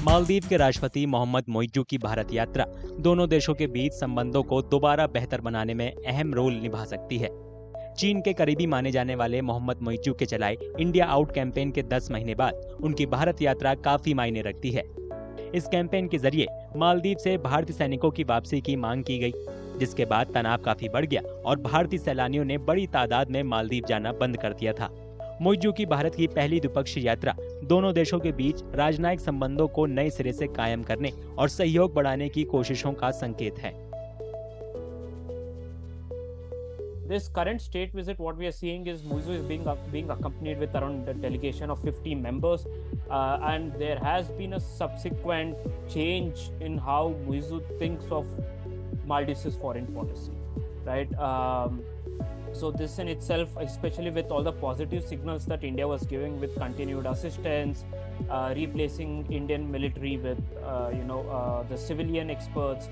मालदीव के राष्ट्रपति मोहम्मद मोइज्जू की भारत यात्रा दोनों देशों के बीच संबंधों को दोबारा बेहतर बनाने में अहम रोल निभा सकती है। चीन के करीबी माने जाने वाले मोहम्मद मोइज्जू के चलाए इंडिया आउट कैंपेन के 10 महीने बाद उनकी भारत यात्रा काफी मायने रखती है। इस कैंपेन के जरिए मालदीव से भारतीय सैनिकों की वापसी की मांग की गई, जिसके बाद तनाव काफी बढ़ गया और भारतीय सैलानियों ने बड़ी तादाद में मालदीव जाना बंद कर दिया था। मोइज्जू की भारत की पहली द्विपक्षीय यात्रा दोनों देशों के बीच राजनयिक संबंधों को नए सिरे से कायम करने और सहयोग बढ़ाने की कोशिशों का संकेत है। This current state visit, what we are seeing is Moizu is being accompanied with around a delegation of 50 members, and there has been a subsequent change in how Moizu thinks of Maldives' foreign policy, right? So this in itself, especially with all the positive signals that India was giving with continued assistance, replacing Indian military with the civilian experts,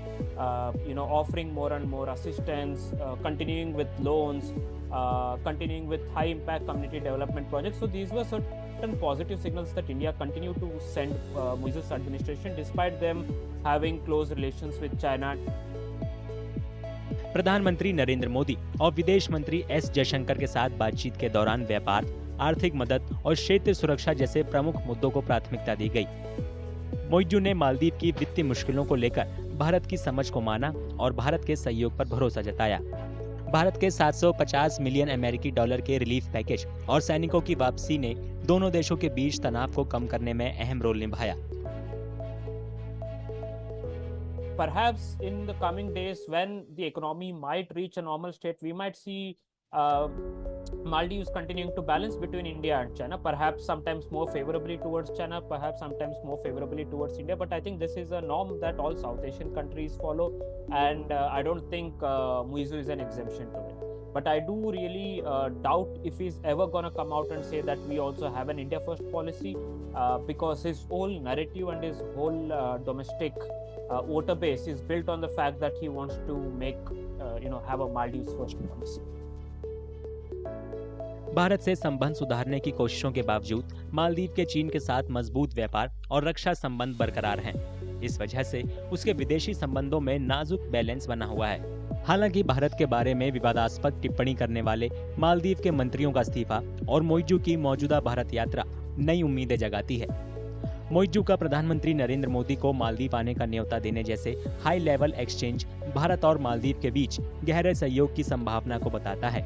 offering more and more assistance, continuing with loans, continuing with high impact community development projects. So these were certain positive signals that India continued to send Moises administration despite them having close relations with China. प्रधानमंत्री नरेंद्र मोदी और विदेश मंत्री S Jaishankar के साथ बातचीत के दौरान व्यापार, आर्थिक मदद और क्षेत्रीय सुरक्षा जैसे प्रमुख मुद्दों को प्राथमिकता दी गई। मोइज्जू ने मालदीव की वित्तीय मुश्किलों को लेकर भारत की समझ को माना और भारत के सहयोग पर भरोसा जताया। भारत के 750 मिलियन अमेरिकी डॉलर के रिलीफ पैकेज और सैनिकों की वापसी ने दोनों देशों के बीच तनाव को कम करने में अहम रोल निभाया। Perhaps in the coming days, when the economy might reach a normal state, we might see Maldives continuing to balance between India and China, perhaps sometimes more favorably towards China, perhaps sometimes more favorably towards India. But I think this is a norm that all South Asian countries follow, and I don't think Moizu is an exemption to it. But I do really doubt if he's ever going to come out and say that we also have an India first policy, because his whole narrative and his whole domestic voter base is built on the fact that he wants to have a Maldives first policy. Bharat से संबंध सुधारने की कोशिशों के बावजूद मालदीव के चीन के साथ मजबूत व्यापार और रक्षा संबंध बरकरार हैं। इस वजह से उसके विदेशी संबंधों में नाजुक बैलेंस बना हुआ है। हालांकि भारत के बारे में विवादास्पद टिप्पणी करने वाले मालदीव के मंत्रियों का इस्तीफा और मोइज्जू की मौजूदा भारत यात्रा नई उम्मीदें जगाती है। मोइज्जू का प्रधानमंत्री नरेंद्र मोदी को मालदीव आने का न्योता देने जैसे हाई लेवल एक्सचेंज भारत और मालदीव के बीच गहरे सहयोग की संभावना को बताता है।